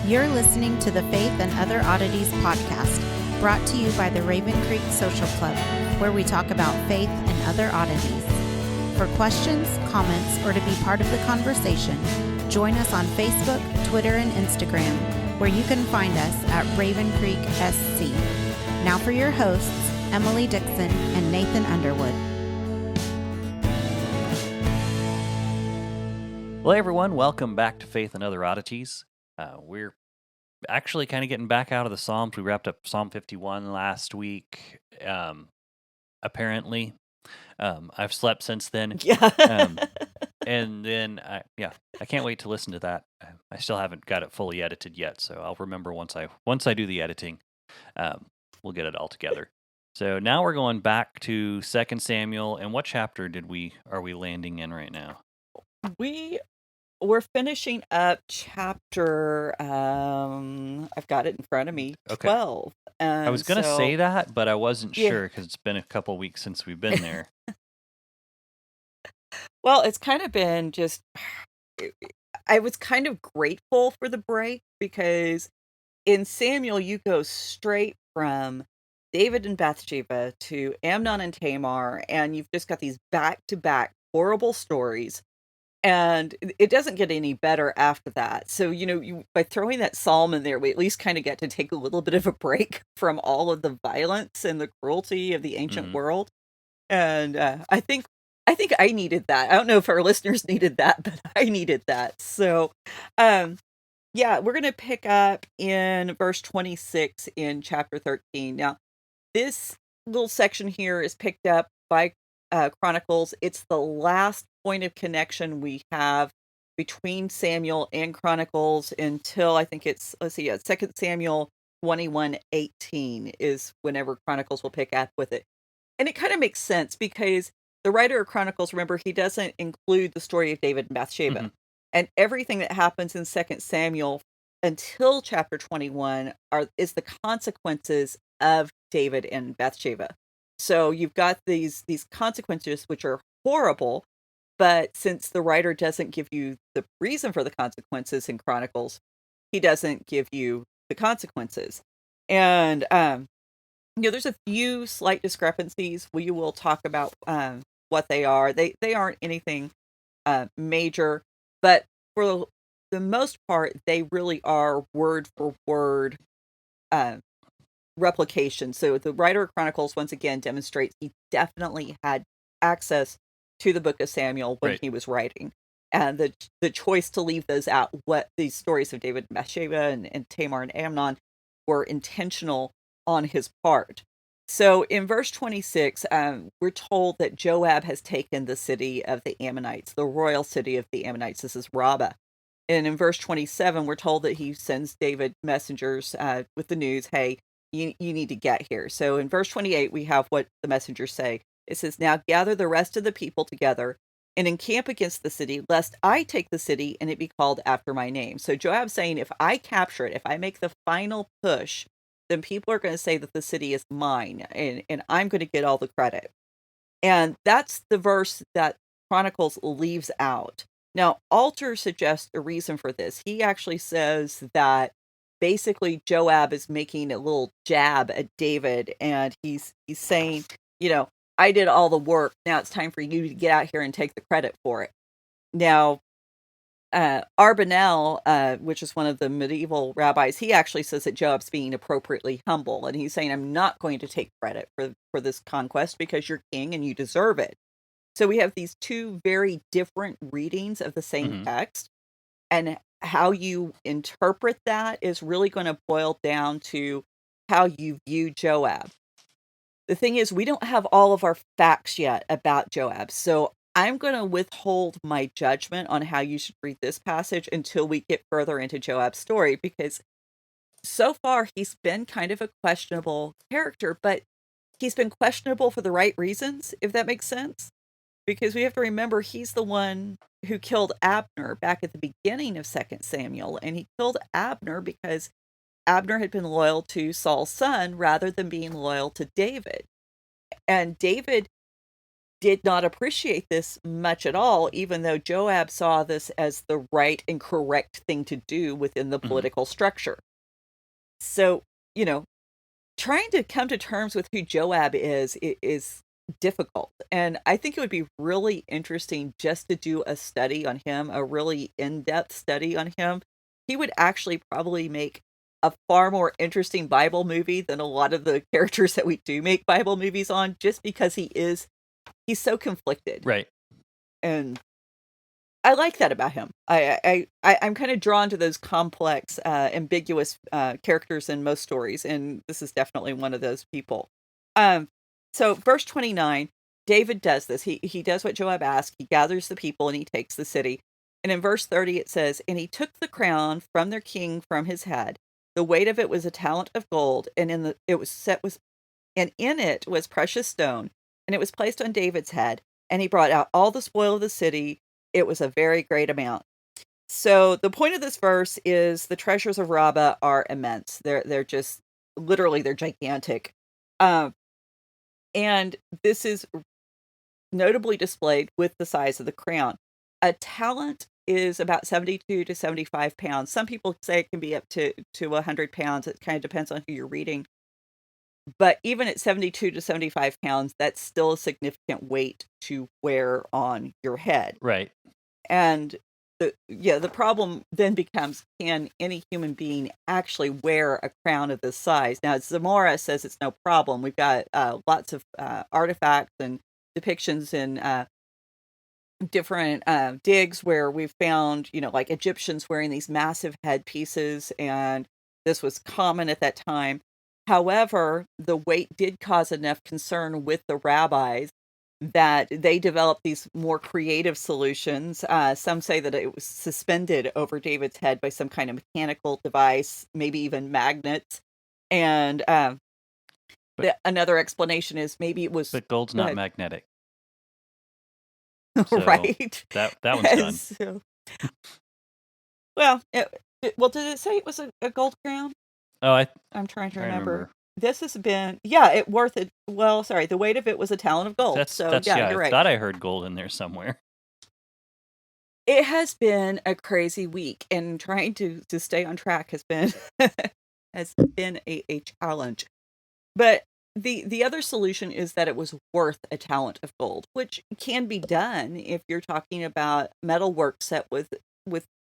You're listening to the Faith and Other Oddities podcast, brought to you by the Raven Creek Social Club, where we talk about faith and other oddities. For questions, comments, or to be part of the conversation, join us on Facebook, Twitter, and Instagram, where you can find us at Raven Creek SC. Now for your hosts, Emily Dixon and Nathan Underwood. Well, everyone, welcome back to Faith and Other Oddities. We're actually kind of getting back out of the Psalms. We wrapped up Psalm 51 last week. Apparently, I've slept since then. Yeah. And then, I can't wait to listen to that. I still haven't got it fully edited yet, so I'll remember once I do the editing. We'll get it all together. So now we're going back to 2 Samuel. And what chapter are we landing in right now? We're finishing up chapter, I've got it in front of me, Okay. 12. I was going to say that, but I wasn't Yeah. sure because it's been a couple weeks since we've been there. Well, it's kind of been just, I was kind of grateful for the break because in Samuel, you go straight from David and Bathsheba to Amnon and Tamar, and you've just got these back-to-back horrible stories. And it doesn't get any better after that. So, by throwing that psalm in there, we at least kind of get to take a little bit of a break from all of the violence and the cruelty of the ancient world. And I think I needed that. I don't know if our listeners needed that, but I needed that. So, we're going to pick up in verse 26 in chapter 13. Now, this little section here is picked up by Chronicles. It's the last point of connection we have between Samuel and Chronicles until I think it's 2 Samuel 21:18 is whenever Chronicles will pick up with it. And it kind of makes sense because the writer of Chronicles, remember, he doesn't include the story of David and Bathsheba. Mm-hmm. And everything that happens in 2 Samuel until chapter 21 is the consequences of David and Bathsheba. So you've got these consequences which are horrible, but since the writer doesn't give you the reason for the consequences in Chronicles, he doesn't give you the consequences. And there's a few slight discrepancies. We will talk about what they are. They aren't anything major, but for the most part, they really are word for word replication. So the writer of Chronicles, once again, demonstrates he definitely had access to the book of Samuel when he was writing. And the choice to leave those out, what these stories of David and Bathsheba and Tamar and Amnon were intentional on his part. So in verse 26, we're told that Joab has taken the city of the Ammonites, the royal city of the Ammonites. This is Rabbah. And in verse 27, we're told that he sends David messengers with the news, hey, you need to get here. So in verse 28, we have what the messengers say. It says, now gather the rest of the people together and encamp against the city, lest I take the city and it be called after my name. So Joab's saying, if I capture it, if I make the final push, then people are going to say that the city is mine and I'm going to get all the credit. And that's the verse that Chronicles leaves out. Now, Alter suggests a reason for this. He actually says that basically Joab is making a little jab at David, and he's saying, I did all the work. Now it's time for you to get out here and take the credit for it. Now, Arbanel, which is one of the medieval rabbis, he actually says that Joab's being appropriately humble, and he's saying, I'm not going to take credit for this conquest because you're king and you deserve it. So we have these two very different readings of the same text, and how you interpret that is really going to boil down to how you view Joab. The thing is, we don't have all of our facts yet about Joab, so I'm going to withhold my judgment on how you should read this passage until we get further into Joab's story, because so far he's been kind of a questionable character, but he's been questionable for the right reasons, if that makes sense. Because we have to remember he's the one who killed Abner back at the beginning of 2 Samuel, and he killed Abner because Abner had been loyal to Saul's son rather than being loyal to David. And David did not appreciate this much at all, even though Joab saw this as the right and correct thing to do within the political structure. So, trying to come to terms with who Joab is difficult. And I think it would be really interesting just to do a study on him, a really in-depth study on him. He would actually probably make a far more interesting Bible movie than a lot of the characters that we do make Bible movies on, just because he's so conflicted. Right. And I like that about him. I'm kind of drawn to those complex, ambiguous characters in most stories, and this is definitely one of those people. So verse 29, David does this. He does what Joab asked. He gathers the people and he takes the city. And in verse 30 it says, "And he took the crown from their king from his head. The weight of it was a talent of gold, and in it was precious stone, and it was placed on David's head. And he brought out all the spoil of the city. It was a very great amount." So the point of this verse is the treasures of Rabbah are immense. They're just literally they're gigantic. And this is notably displayed with the size of the crown. A talent is about 72 to 75 pounds. Some people say it can be up to 100 pounds. It kind of depends on who you're reading. But even at 72 to 75 pounds, that's still a significant weight to wear on your head. Right. And the problem then becomes, can any human being actually wear a crown of this size? Now, Zamora says it's no problem. We've got lots of artifacts and depictions in different digs where we've found, like Egyptians wearing these massive headpieces, and this was common at that time. However, the weight did cause enough concern with the rabbis that they developed these more creative solutions. Some say that it was suspended over David's head by some kind of mechanical device, maybe even magnets. And another explanation is maybe it was... But gold's not magnetic. So right. That one's done. Well, did it say it was a gold crown? Oh, I'm trying to remember. This has been, it worth it. Well, sorry, the weight of it was a talent of gold. That's you're right. I thought I heard gold in there somewhere. It has been a crazy week, and trying to stay on track has been a challenge. But the other solution is that it was worth a talent of gold, which can be done if you're talking about metalwork set with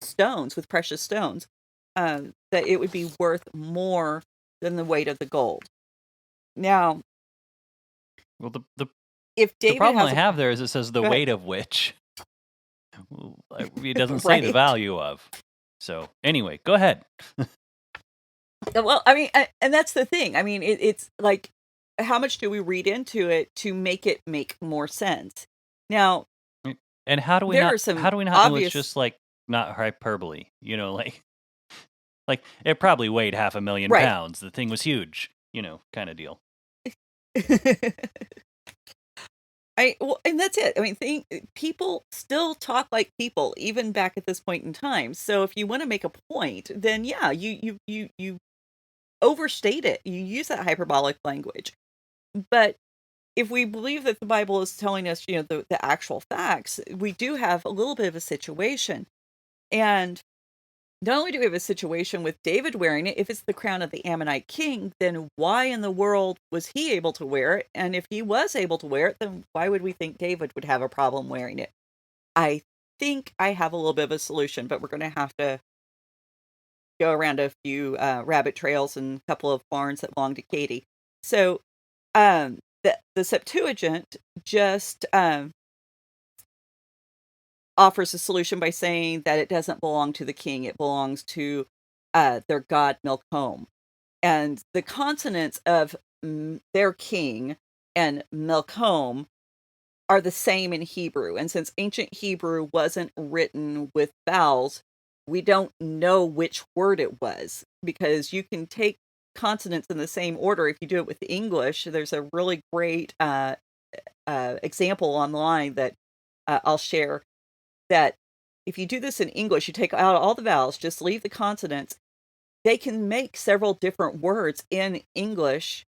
stones, with precious stones. That it would be worth more than the weight of the gold. Now, well, if David the problem I have there is it says the weight of which. It doesn't say the value of. So anyway, go ahead. Well, I mean, and that's the thing. I mean, it's like, how much do we read into it to make it make more sense? Now, and how do we not know it's just like not hyperbole? Like it probably weighed 500,000 pounds. The thing was huge, kind of deal. And that's it. I mean, people still talk like people, even back at this point in time. So if you want to make a point, then you overstate it. You use that hyperbolic language. But if we believe that the Bible is telling us, the actual facts, we do have a little bit of a situation. And not only do we have a situation with David wearing it, if it's the crown of the Ammonite king, then why in the world was he able to wear it? And if he was able to wear it, then why would we think David would have a problem wearing it? I think I have a little bit of a solution, but we're going to have to go around a few rabbit trails and a couple of barns that belong to Katie. So the Septuagint just offers a solution by saying that it doesn't belong to the king. It belongs to their god Milcom. And the consonants of their king and Milcom are the same in Hebrew. And since ancient Hebrew wasn't written with vowels, we don't know which word it was, because you can take consonants in the same order if you do it with English. There's a really great example online that I'll share, that if you do this in English, you take out all the vowels, just leave the consonants, they can make several different words in English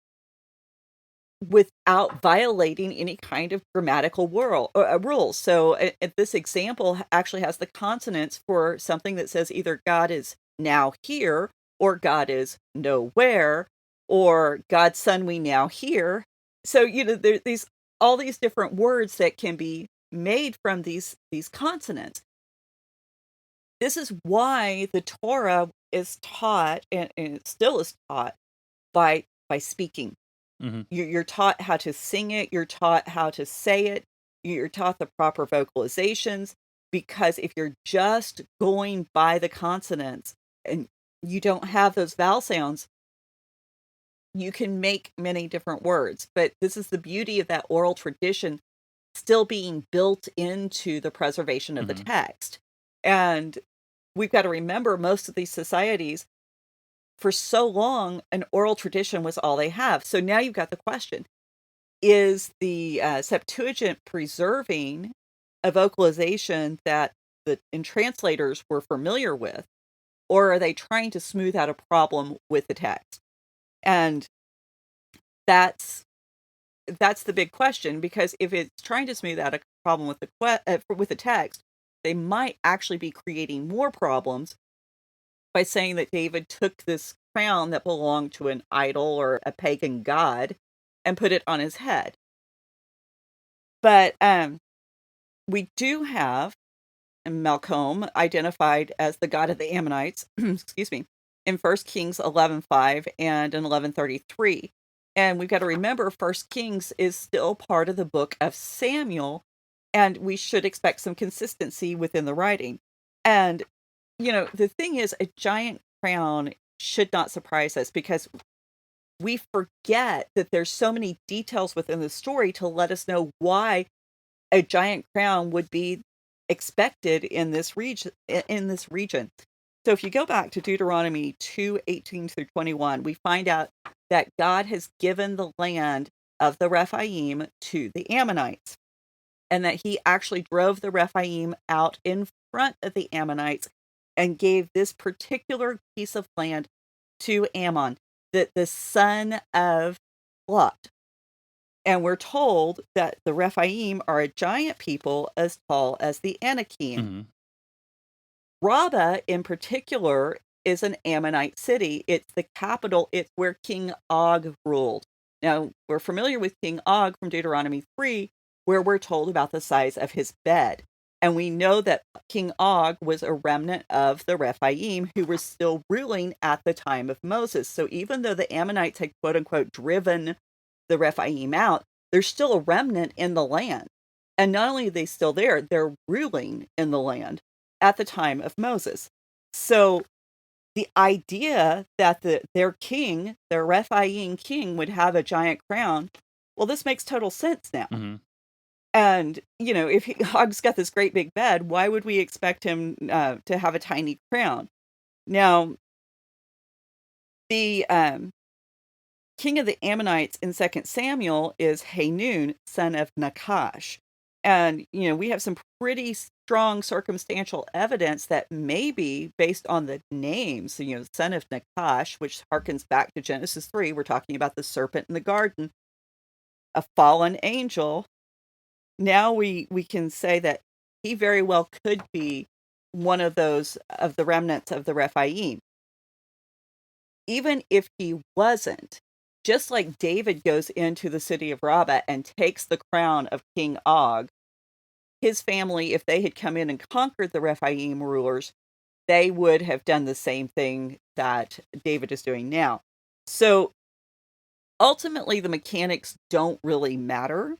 without violating any kind of grammatical rules. So this example actually has the consonants for something that says either God is now here, or God is nowhere, or God's son we now hear. So, there these all these different words that can be made from these consonants. This is why the Torah is taught, and it still is taught by speaking. Mm-hmm. You're taught how to sing it, you're taught how to say it, you're taught the proper vocalizations, because if you're just going by the consonants and you don't have those vowel sounds, you can make many different words. But this is the beauty of that oral tradition still being built into the preservation of the Mm-hmm. text. And we've got to remember, most of these societies, for so long, an oral tradition was all they have. So now you've got the question: is the Septuagint preserving a vocalization that the translators were familiar with, or are they trying to smooth out a problem with the text? And that's the big question, because if it's trying to smooth out a problem with the text, they might actually be creating more problems by saying that David took this crown that belonged to an idol or a pagan god and put it on his head. But we do have Malcolm identified as the god of the Ammonites, excuse me, in 1 Kings 11:5 and in 11:33. And we've got to remember, 1 Kings is still part of the book of Samuel, and we should expect some consistency within the writing. And, the thing is, a giant crown should not surprise us, because we forget that there's so many details within the story to let us know why a giant crown would be expected in this region. So if you go back to Deuteronomy 2:18-21, we find out that God has given the land of the Rephaim to the Ammonites, and that he actually drove the Rephaim out in front of the Ammonites and gave this particular piece of land to Amnon, the son of Lot. And we're told that the Rephaim are a giant people as tall as the Anakim. Mm-hmm. Rabbah, in particular, is an Ammonite city. It's the capital. It's where King Og ruled. Now, we're familiar with King Og from Deuteronomy 3, where we're told about the size of his bed. And we know that King Og was a remnant of the Rephaim, who were still ruling at the time of Moses. So even though the Ammonites had, quote unquote, driven the Rephaim out, there's still a remnant in the land. And not only are they still there, they're ruling in the land at the time of Moses. So the idea that their king, their Rephaim king, would have a giant crown, well, this makes total sense now. Mm-hmm. And, if Og's got this great big bed, why would we expect him to have a tiny crown? Now, the king of the Ammonites in 2 Samuel is Hanun, son of Nakash. And, we have some pretty strong circumstantial evidence that maybe, based on the names, son of Nakash, which harkens back to Genesis 3, we're talking about the serpent in the garden, a fallen angel. Now we can say that he very well could be one of those, of the remnants of the Rephaim. Even if he wasn't, just like David goes into the city of Rabbah and takes the crown of King Og, his family, if they had come in and conquered the Rephaim rulers, they would have done the same thing that David is doing now. So ultimately, the mechanics don't really matter,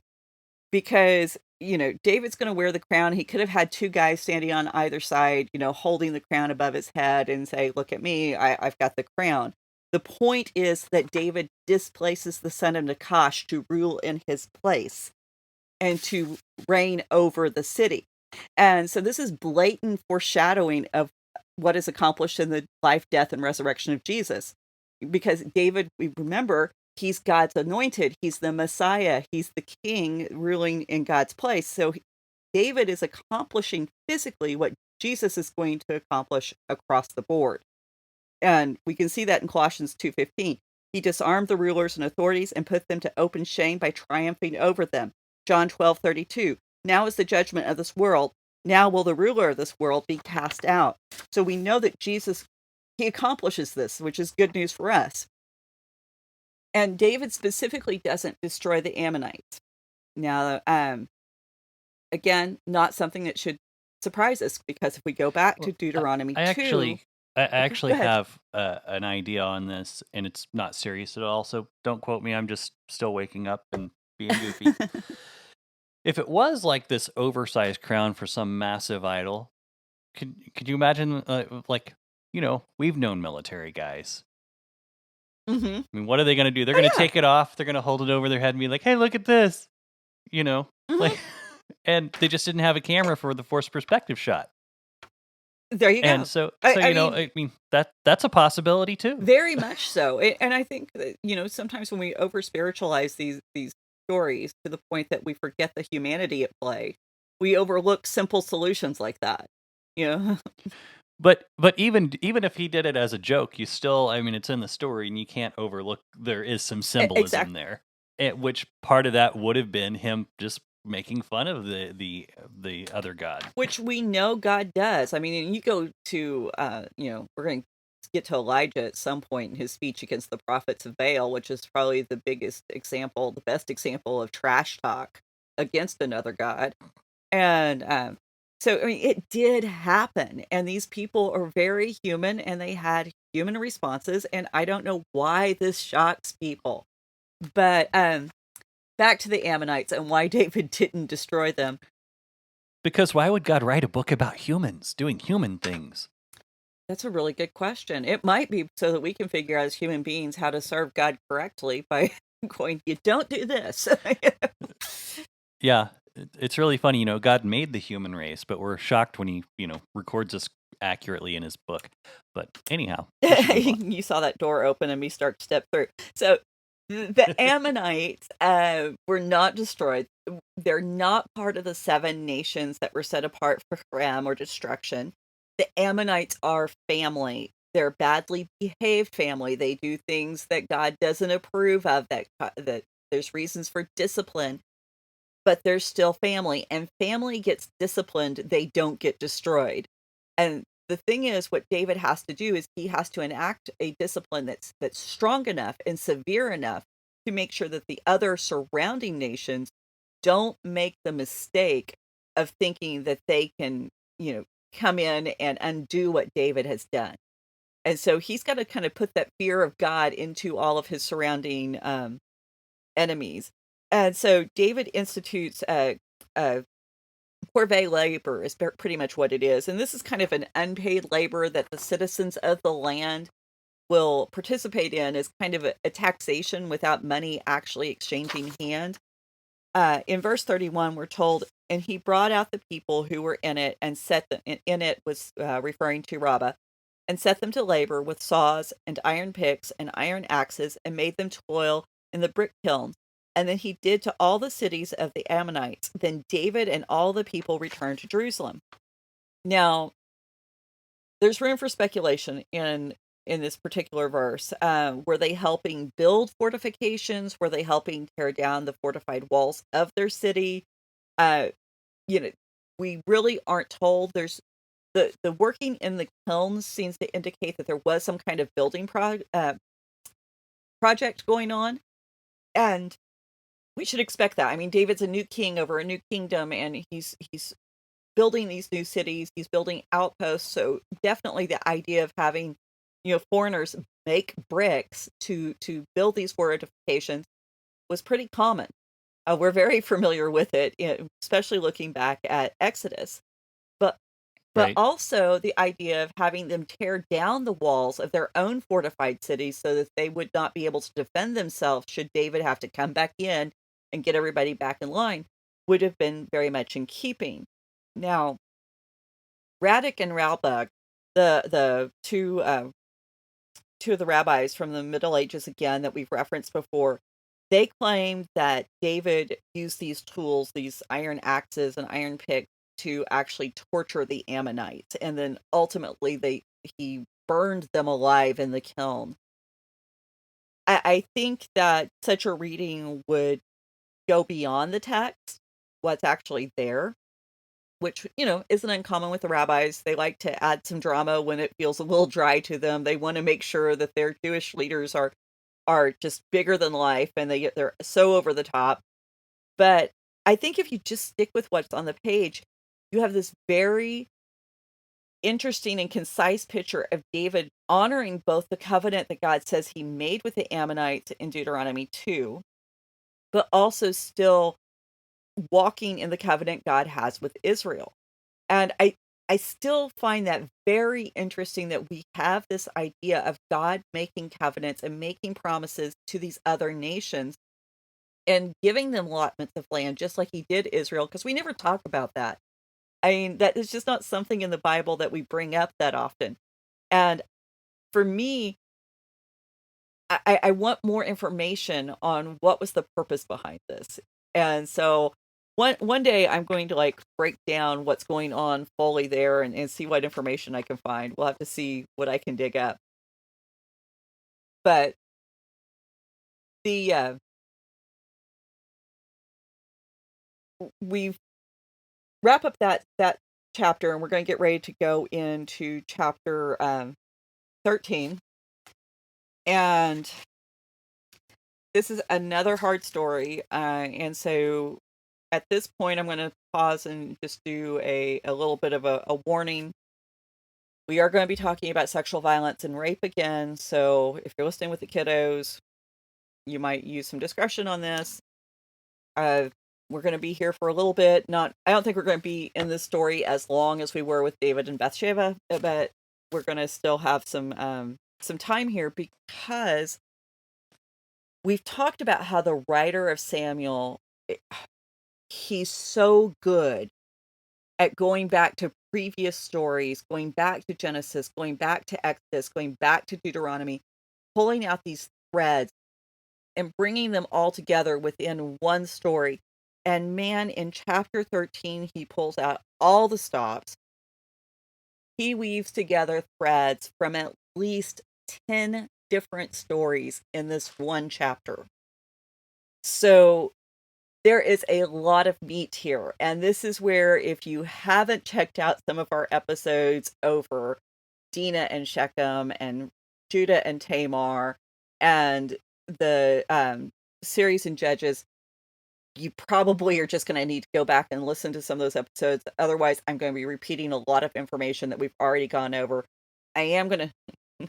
because, David's going to wear the crown. He could have had two guys standing on either side, holding the crown above his head and say, look at me, I've got the crown. The point is that David displaces the son of Nakash to rule in his place and to reign over the city. And so this is blatant foreshadowing of what is accomplished in the life, death, and resurrection of Jesus. Because David, we remember, he's God's anointed. He's the Messiah. He's the king ruling in God's place. So David is accomplishing physically what Jesus is going to accomplish across the board. And we can see that in Colossians 2:15. He disarmed the rulers and authorities and put them to open shame by triumphing over them. John 12:32. Now is the judgment of this world. Now will the ruler of this world be cast out. So we know that Jesus, he accomplishes this, which is good news for us. And David specifically doesn't destroy the Ammonites. Now, again, not something that should surprise us, because if we go back to Deuteronomy 2. I actually go ahead. have an idea on this, and it's not serious at all. So don't quote me. I'm just still waking up and being goofy. If it was like this oversized crown for some massive idol, could you imagine? We've known military guys. hmm I mean, what are they going to do? They're Oh, going to yeah. take it off. They're going to hold it over their head and be like, "Hey, look at this," Mhm. like, and they just didn't have a camera for the forced perspective shot. There you go. And so I mean, that's a possibility too. Very much so. And I think that, sometimes when we over spiritualize these stories to the point that we forget the humanity at play, we overlook simple solutions like that. You know? But even if he did it as a joke, you still, I mean, it's in the story, and you can't overlook there is some symbolism Exactly. there. Which part of that would have been him just making fun of the other god. Which we know God does. I mean, and you go to, we're going to get to Elijah at some point in his speech against the prophets of Baal, which is probably the biggest example, the best example of trash talk against another god. And so, I mean, it did happen. And these people are very human, and they had human responses. And I don't know why this shocks people. But back to the Ammonites and why David didn't destroy them. Because why would God write a book about humans doing human things? That's a really good question. It might be so that we can figure out as human beings how to serve God correctly by going, you don't do this. Yeah, it's really funny. God made the human race, but we're shocked when he, records us accurately in his book. But anyhow, we should move on. You saw that door open and me start to step through. So the Ammonites were not destroyed. They're not part of the 7 nations that were set apart for haram or destruction. The Ammonites are family. They're badly behaved family. They do things that God doesn't approve of, that there's reasons for discipline, but they're still family, and family gets disciplined, they don't get destroyed. And the thing is, what David has to do is he has to enact a discipline that's strong enough and severe enough to make sure that the other surrounding nations don't make the mistake of thinking that they can, come in and undo what David has done. And so he's got to kind of put that fear of God into all of his surrounding enemies. And so David institutes a corvée labor is pretty much what it is. And this is kind of an unpaid labor that the citizens of the land will participate in, as kind of a taxation without money actually exchanging hands. In verse 31, we're told, and he brought out the people who were in it and set them in it, was referring to Rabbah, and set them to labor with saws and iron picks and iron axes, and made them toil in the brick kilns. And then he did to all the cities of the Ammonites. Then David and all the people returned to Jerusalem. Now, there's room for speculation in this particular verse. Were they helping build fortifications? Were they helping tear down the fortified walls of their city? Uh, we really aren't told. There's the working in the kilns seems to indicate that there was some kind of building project going on, and we should expect that. I mean, David's a new king over a new kingdom, and he's building these new cities. He's building outposts. So definitely the idea of having, foreigners make bricks to build these fortifications was pretty common. We're very familiar with it, especially looking back at Exodus. But Right. also the idea of having them tear down the walls of their own fortified cities so that they would not be able to defend themselves should David have to come back in and get everybody back in line would have been very much in keeping. Now, Radek and Ralbug, the two of the rabbis from the Middle Ages again that we've referenced before, they claim that David used these tools, these iron axes and iron picks, to actually torture the Ammonites, and then ultimately he burned them alive in the kiln. I think that such a reading would go beyond the text, what's actually there, which, isn't uncommon with the rabbis. They like to add some drama when it feels a little dry to them. They want to make sure that their Jewish leaders are just bigger than life, and they're so over the top. But I think if you just stick with what's on the page, you have this very interesting and concise picture of David honoring both the covenant that God says he made with the Ammonites in Deuteronomy 2, but also still walking in the covenant God has with Israel. And I still find that very interesting that we have this idea of God making covenants and making promises to these other nations and giving them allotments of land, just like he did Israel, because we never talk about that. I mean, that is just not something in the Bible that we bring up that often. And for me, I want more information on what was the purpose behind this. And so one day I'm going to like break down what's going on fully there and see what information I can find. We'll have to see what I can dig up. But the we wrap up that chapter, and we're going to get ready to go into chapter 13. And this is another hard story. And so at this point, I'm going to pause and just do a little bit of a warning. We are going to be talking about sexual violence and rape again. So if you're listening with the kiddos, you might use some discretion on this. We're going to be here for a little bit. I don't think we're going to be in this story as long as we were with David and Bathsheba, but we're going to still have some time here, because we've talked about how the writer of Samuel, he's so good at going back to previous stories, going back to Genesis, going back to Exodus, going back to Deuteronomy, pulling out these threads and bringing them all together within one story. And man, in chapter 13, he pulls out all the stops. He weaves together threads from at least 10 different stories in this one chapter. So there is a lot of meat here. And this is where, if you haven't checked out some of our episodes over Dinah and Shechem and Judah and Tamar and the series in Judges, you probably are just going to need to go back and listen to some of those episodes. Otherwise, I'm going to be repeating a lot of information that we've already gone over. I'm going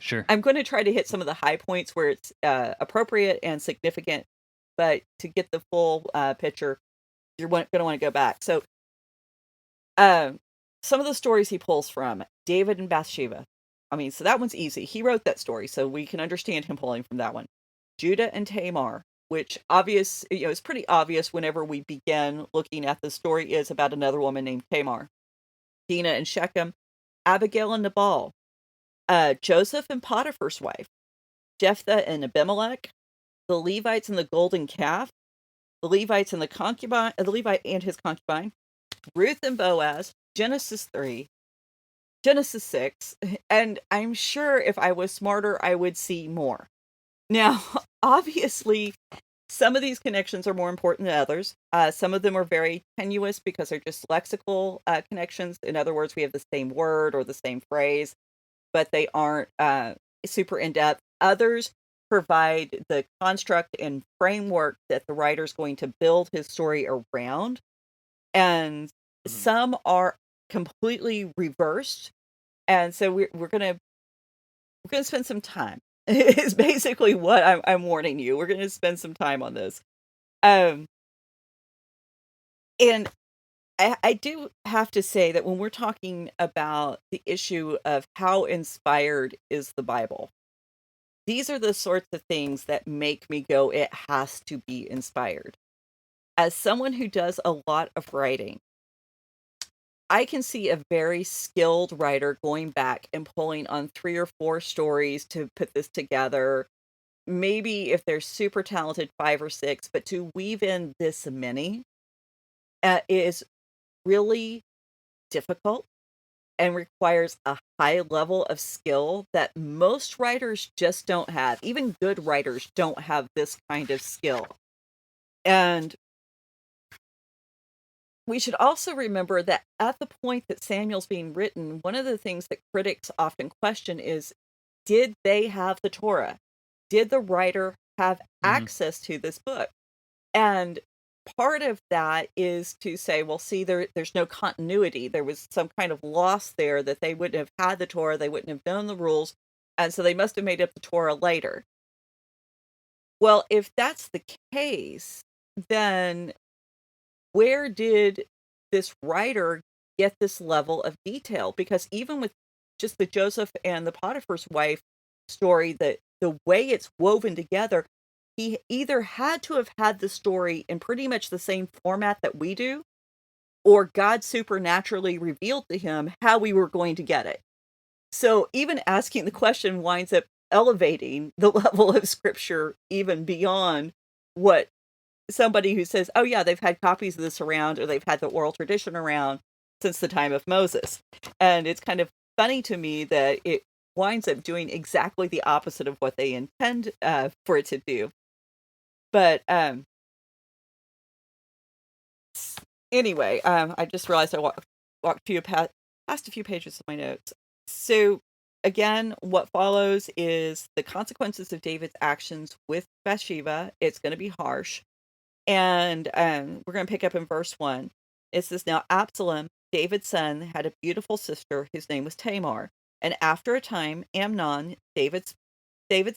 to try to hit some of the high points where it's appropriate and significant, but to get the full picture, you're going to want to go back. So some of the stories he pulls from: David and Bathsheba. I mean, so that one's easy. He wrote that story, so we can understand him pulling from that one. Judah and Tamar, which it's pretty obvious whenever we begin looking at the story, is about another woman named Tamar. Dinah and Shechem, Abigail and Nabal, Joseph and Potiphar's wife, Jephthah and Abimelech, the Levites and the golden calf, the Levites and the Levite and his concubine, Ruth and Boaz, Genesis 3, Genesis 6, and I'm sure if I was smarter, I would see more. Now, obviously, some of these connections are more important than others. Some of them are very tenuous because they're just lexical connections. In other words, we have the same word or the same phrase, but they aren't super in-depth. Others provide the construct and framework that the writer's going to build his story around. And some are completely reversed. And so we're gonna spend some time. Is basically what I'm warning you. We're gonna spend some time on this. And I do have to say that when we're talking about the issue of how inspired is the Bible, these are the sorts of things that make me go, it has to be inspired. As someone who does a lot of writing, I can see a very skilled writer going back and pulling on 3 or 4 stories to put this together. Maybe if they're super talented, 5 or 6, but to weave in this many is really difficult. and requires a high level of skill that most writers just don't have. Even good writers don't have this kind of skill. And we should also remember that at the point that Samuel's being written, one of the things that critics often question is, did they have the Torah? Did the writer have access to this book? And part of that is to say, well, see, there's no continuity. There was some kind of loss there, that they wouldn't have had the Torah, they wouldn't have known the rules, and so they must have made up the Torah later. Well, if that's the case, then where did this writer get this level of detail? Because even with just the Joseph and the Potiphar's wife story, the way it's woven together, he either had to have had the story in pretty much the same format that we do, or God supernaturally revealed to him how we were going to get it. So even asking the question winds up elevating the level of scripture even beyond what somebody who says, oh yeah, they've had copies of this around, or they've had the oral tradition around since the time of Moses. And it's kind of funny to me that it winds up doing exactly the opposite of what they intend for it to do. But anyway, I just realized I walked past a few pages of my notes. So again, what follows is the consequences of David's actions with Bathsheba. It's going to be harsh. And we're going to pick up in verse 1. It says, now Absalom, David's son, had a beautiful sister whose name was Tamar. And after a time, Amnon, David's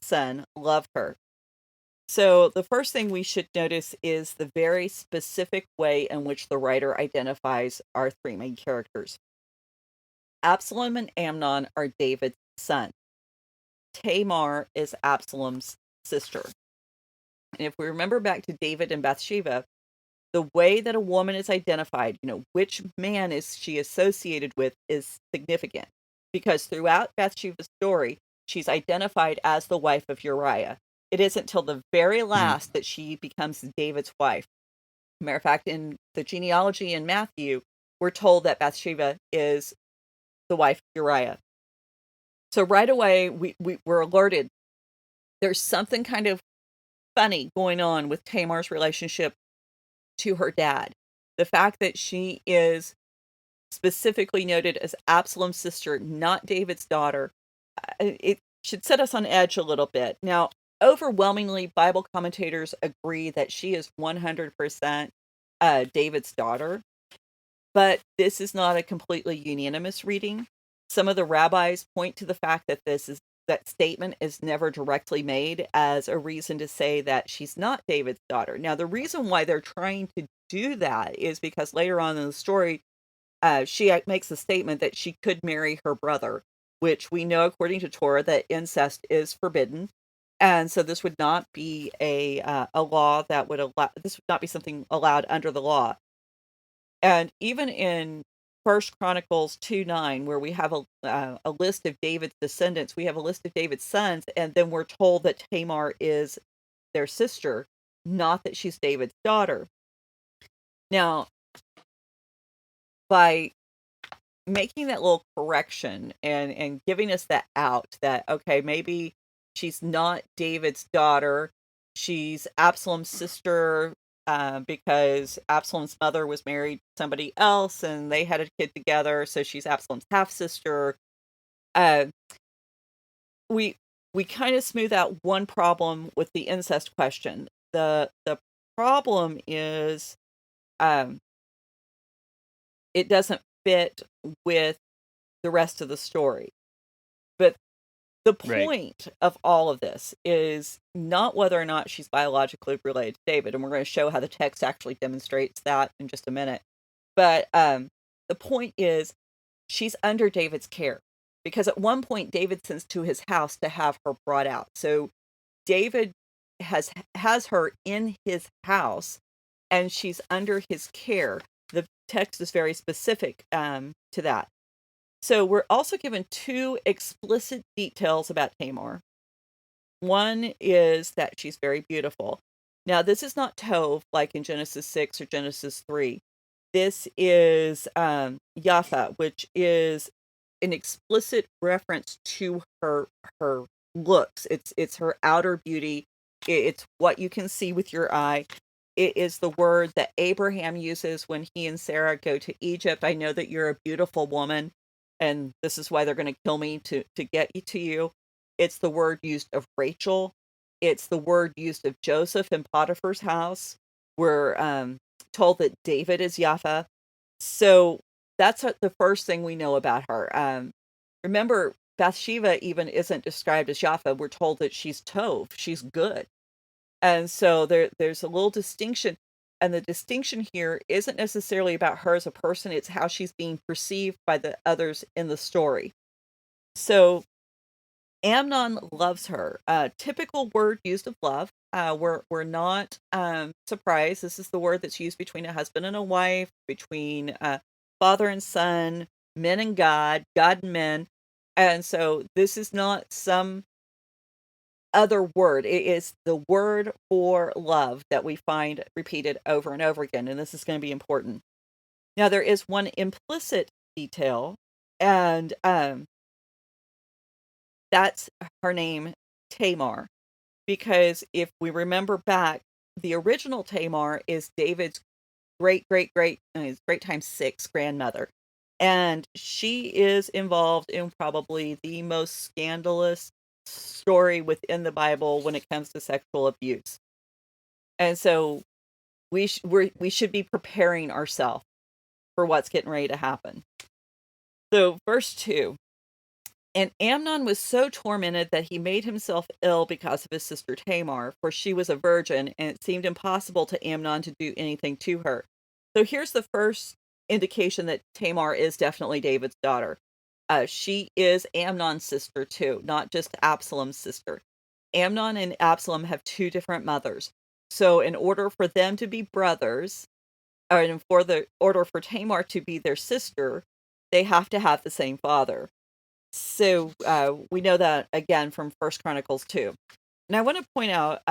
son, loved her. So the first thing we should notice is the very specific way in which the writer identifies our three main characters. Absalom and Amnon are David's son. Tamar is Absalom's sister. And if we remember back to David and Bathsheba, the way that a woman is identified, which man is she associated with, is significant. Because throughout Bathsheba's story, she's identified as the wife of Uriah. It isn't till the very last that she becomes David's wife. Matter of fact, in the genealogy in Matthew, we're told that Bathsheba is the wife of Uriah. So right away, we're alerted. There's something kind of funny going on with Tamar's relationship to her dad. The fact that she is specifically noted as Absalom's sister, not David's daughter, it should set us on edge a little bit. Now, overwhelmingly, Bible commentators agree that she is 100% David's daughter, but this is not a completely unanimous reading. Some of the rabbis point to the fact that that statement is never directly made as a reason to say that she's not David's daughter. Now, the reason why they're trying to do that is because later on in the story, she makes a statement that she could marry her brother, which we know according to Torah that incest is forbidden. And so this would not be a law that would allow, this would not be something allowed under the law. And even in First Chronicles 2:9, where we have a list of David's descendants, we have a list of David's sons, and then we're told that Tamar is their sister, not that she's David's daughter. Now, by making that little correction and giving us that out, that, okay, maybe she's not David's daughter, she's Absalom's sister, because Absalom's mother was married to somebody else and they had a kid together, so she's Absalom's half-sister. We kind of smooth out one problem with the incest question. The problem is it doesn't fit with the rest of the story. But the point of all of this is not whether or not she's biologically related to David, and we're going to show how the text actually demonstrates that in just a minute. But the point is she's under David's care, because at one point David sends to his house to have her brought out. So David has her in his house, and she's under his care. The text is very specific to that. So we're also given two explicit details about Tamar. One is that she's very beautiful. Now, this is not Tov like in Genesis 6 or Genesis 3. This is Yafa, which is an explicit reference to her looks. It's her outer beauty. It's what you can see with your eye. It is the word that Abraham uses when he and Sarah go to Egypt. I know that you're a beautiful woman, and this is why they're going to kill me to get you to you. It's the word used of Rachel. It's the word used of Joseph in Potiphar's house. We're told that David is Yapha. So that's the first thing we know about her. Remember, Bathsheba even isn't described as Yapha. We're told that she's Tov. She's good. And so there's a little distinction. And the distinction here isn't necessarily about her as a person, it's how she's being perceived by the others in the story. So Amnon loves her. Typical word used of love. We're not surprised. This is the word that's used between a husband and a wife, between father and son, men and God, God and men. And so this is not some other word. It is the word for love that we find repeated over and over again. And this is going to be important. Now, there is one implicit detail, and that's her name, Tamar. Because if we remember back, the original Tamar is David's great times 6 grandmother. And she is involved in probably the most scandalous story within the Bible when it comes to sexual abuse. And so we should be preparing ourselves for what's getting ready to happen. So verse 2. And Amnon was so tormented that he made himself ill because of his sister Tamar, for she was a virgin, and it seemed impossible to Amnon to do anything to her. So here's the first indication that Tamar is definitely David's daughter. She is Amnon's sister too, not just Absalom's sister. Amnon and Absalom have 2 different mothers. So in order for them to be brothers, or in order for Tamar to be their sister, they have to have the same father. So we know that again from First Chronicles 2. And I want to point out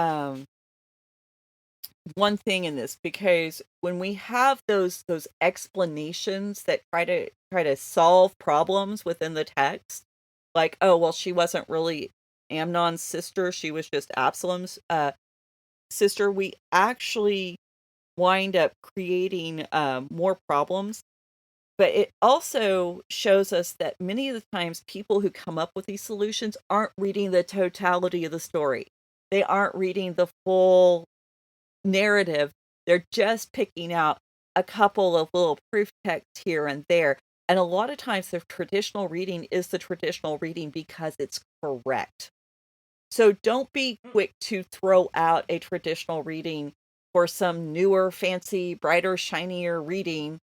one thing in this, because when we have those explanations that try to solve problems within the text, like, oh well, she wasn't really Amnon's sister, she was just Absalom's sister, we actually wind up creating more problems. But it also shows us that many of the times people who come up with these solutions aren't reading the totality of the story. They aren't reading the full narrative. They're just picking out a couple of little proof texts here and there. And a lot of times the traditional reading is the traditional reading because it's correct. So don't be quick to throw out a traditional reading for some newer, fancy, brighter, shinier reading.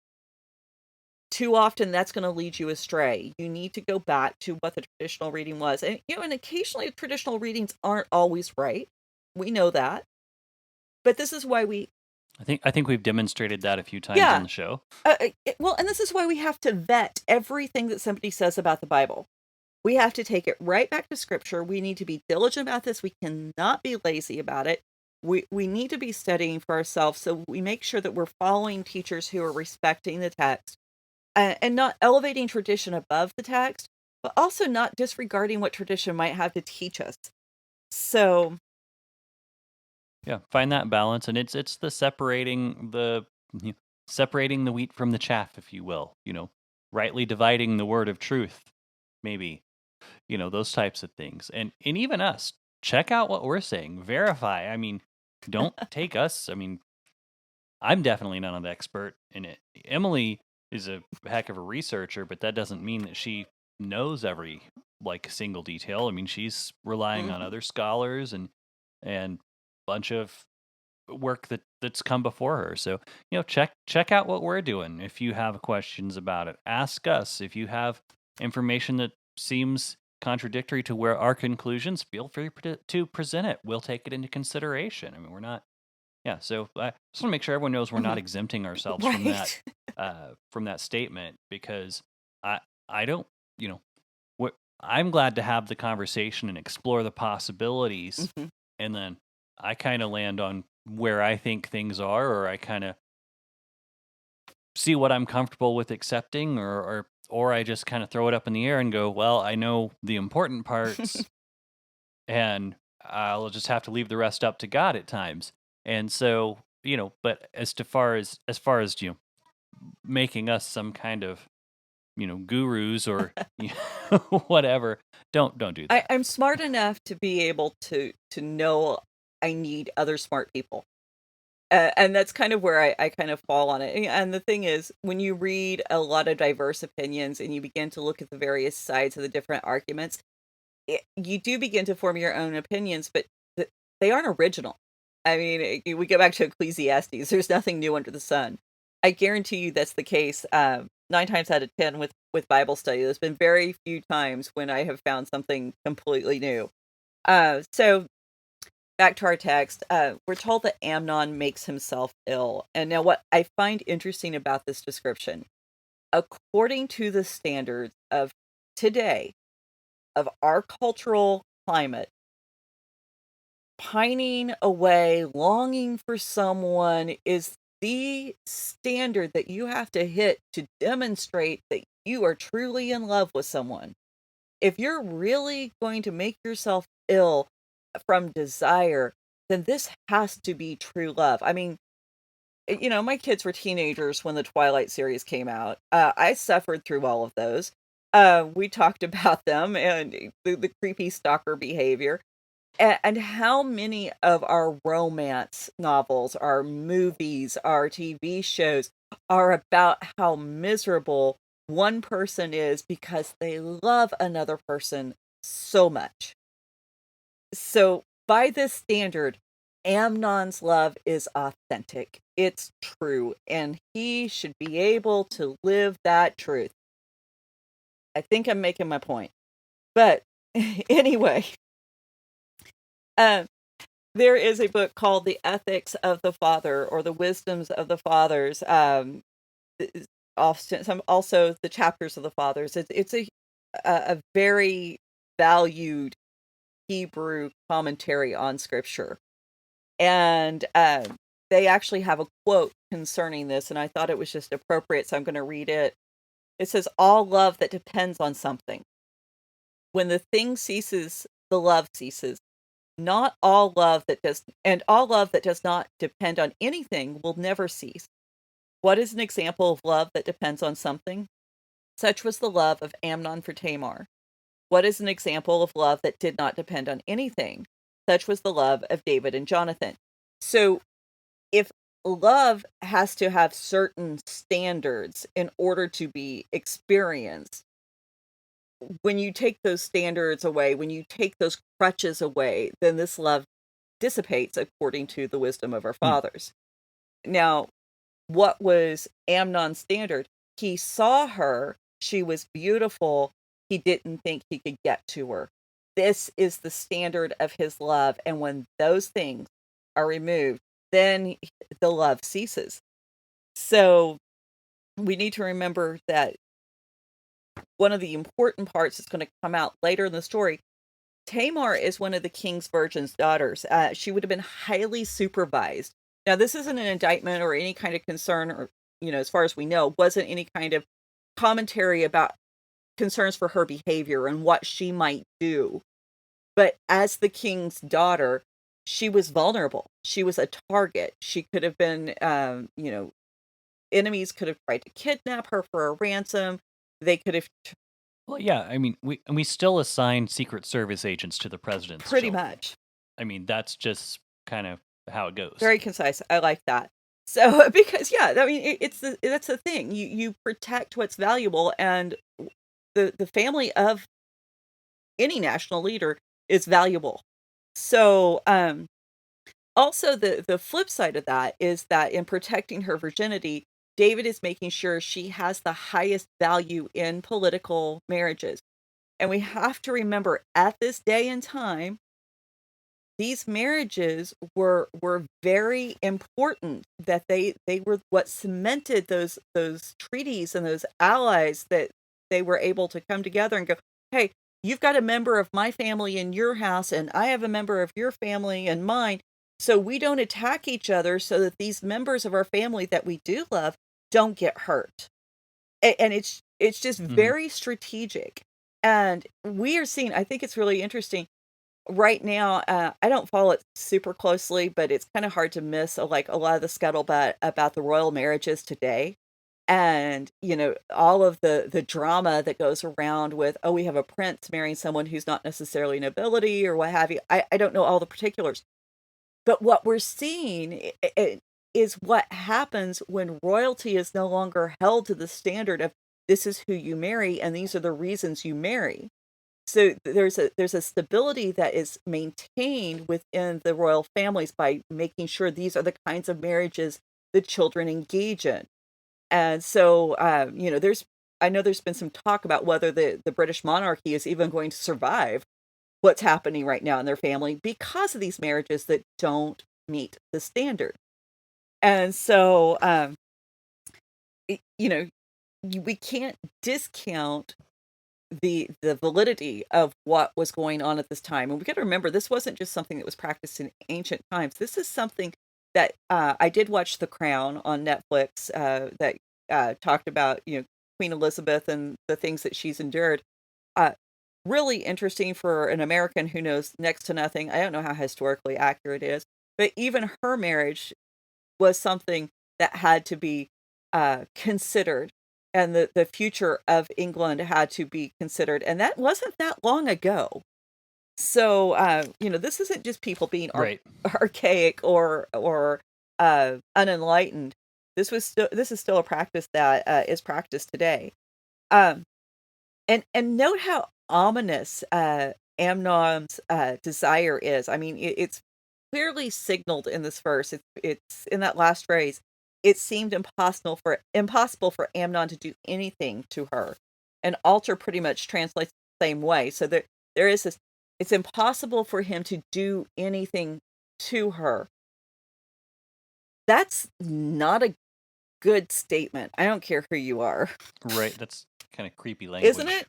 Too often that's going to lead you astray. You need to go back to what the traditional reading was. And and occasionally traditional readings aren't always right. We know that. But this is why I think we've demonstrated that a few times on the show. Well, and this is why we have to vet everything that somebody says about the Bible. We have to take it right back to Scripture. We need to be diligent about this. We cannot be lazy about it. We need to be studying for ourselves, so we make sure that we're following teachers who are respecting the text. And not elevating tradition above the text, but also not disregarding what tradition might have to teach us. So, yeah, find that balance, and it's the separating the wheat from the chaff, if you will. Rightly dividing the word of truth, maybe. Those types of things, and even us. Check out what we're saying. Verify. I mean, don't take us. I mean, I'm definitely not an expert in it. Emily is a heck of a researcher, but that doesn't mean that she knows every single detail. I mean, she's relying on other scholars and bunch of work that's come before her. So, check out what we're doing. If you have questions about it, ask us. If you have information that seems contradictory to where our conclusions, feel free to present it. We'll take it into consideration. I mean, we're not. Yeah, so I just want to make sure everyone knows we're not exempting ourselves from that statement, because I don't, I'm glad to have the conversation and explore the possibilities, and then I kind of land on where I think things are, or I kind of see what I'm comfortable with accepting, or or I just kind of throw it up in the air and go, well, I know the important parts, and I'll just have to leave the rest up to God at times. And so, but as far as making us some kind of gurus or whatever, don't do that. I'm smart enough to be able to know I need other smart people. And that's kind of where I kind of fall on it. And the thing is, when you read a lot of diverse opinions and you begin to look at the various sides of the different arguments, you do begin to form your own opinions, but they aren't original. I mean, we go back to Ecclesiastes. There's nothing new under the sun. I guarantee you that's the case. 9 times out of 10 with Bible study, there's been very few times when I have found something completely new. So back to our text, we're told that Amnon makes himself ill. And now what I find interesting about this description, according to the standards of today, of our cultural climate, pining away, longing for someone is the standard that you have to hit to demonstrate that you are truly in love with someone. If you're really going to make yourself ill from desire, then this has to be true love. I mean, my kids were teenagers when the Twilight series came out. I suffered through all of those. We talked about them and the creepy stalker behavior. And how many of our romance novels, our movies, our TV shows are about how miserable one person is because they love another person so much. So, by this standard, Amnon's love is authentic. It's true, and he should be able to live that truth. I think I'm making my point. But anyway, there is a book called The Ethics of the Father, or The Wisdoms of the Fathers. Also the Chapters of the Fathers. It's a very valued Hebrew commentary on Scripture, and they actually have a quote concerning this, and I thought it was just appropriate, so I'm going to read it. It says, "All love that depends on something. When the thing ceases, the love ceases. Not all love that does, and all love that does not depend on anything will never cease. What is an example of love that depends on something? Such was the love of Amnon for Tamar. What is an example of love that did not depend on anything? Such was the love of David and Jonathan." So if love has to have certain standards in order to be experienced, when you take those standards away, when you take those crutches away, then this love dissipates according to the wisdom of our fathers. Now, what was Amnon's standard? He saw her, she was beautiful, he didn't think he could get to her. This is the standard of his love, and when those things are removed, then the love ceases. So we need to remember that one of the important parts that's going to come out later in the story, Tamar is one of the king's virgin's daughters. She would have been highly supervised. Now, this isn't an indictment or any kind of concern, or, as far as we know, wasn't any kind of commentary about concerns for her behavior and what she might do. But as the king's daughter, she was vulnerable. She was a target. She could have been, enemies could have tried to kidnap her for a ransom. They could have Well, yeah, I mean, we still assign Secret Service agents to the president's pretty children. much. I mean, that's just kind of how it goes. Very concise. I like that. So, because I mean, that's the thing. You protect what's valuable, and the family of any national leader is valuable. So, also the flip side of that is that in protecting her virginity, David is making sure she has the highest value in political marriages. And we have to remember, at this day and time, these marriages were very important, that they were what cemented those treaties and those allies, that they were able to come together and go, hey, you've got a member of my family in your house, and I have a member of your family in mine. So we don't attack each other, so that these members of our family that we do love don't get hurt. And it's It's just Mhm. very strategic. And we are seeing, I think it's really interesting right now. I don't follow it super closely, but it's kind of hard to miss like a lot of the scuttlebutt about the royal marriages today. And, all of the drama that goes around with, oh, we have a prince marrying someone who's not necessarily nobility or what have you. I don't know all the particulars. But what we're seeing is what happens when royalty is no longer held to the standard of this is who you marry and these are the reasons you marry. So there's a stability that is maintained within the royal families by making sure these are the kinds of marriages the children engage in. And so, I know there's been some talk about whether the British monarchy is even going to survive what's happening right now in their family because of these marriages that don't meet the standard. And so, we can't discount the validity of what was going on at this time. And we got to remember, this wasn't just something that was practiced in ancient times. This is something that I did watch The Crown on Netflix that talked about, Queen Elizabeth and the things that she's endured. Uh, Really interesting for an American who knows next to nothing. I don't know how historically accurate it is, but even her marriage was something that had to be considered, and the future of England had to be considered, and that wasn't that long ago. So, this isn't just people being Right. archaic or unenlightened. This is still a practice that is practiced today. Um, and note how ominous, Amnon's, desire is. I mean, it's clearly signaled in this verse. It's in that last phrase. It seemed impossible for Amnon to do anything to her. And altar pretty much translates the same way. So there is this, it's impossible for him to do anything to her. That's not a good statement. I don't care who you are, Right. That's kind of creepy isn't language. it?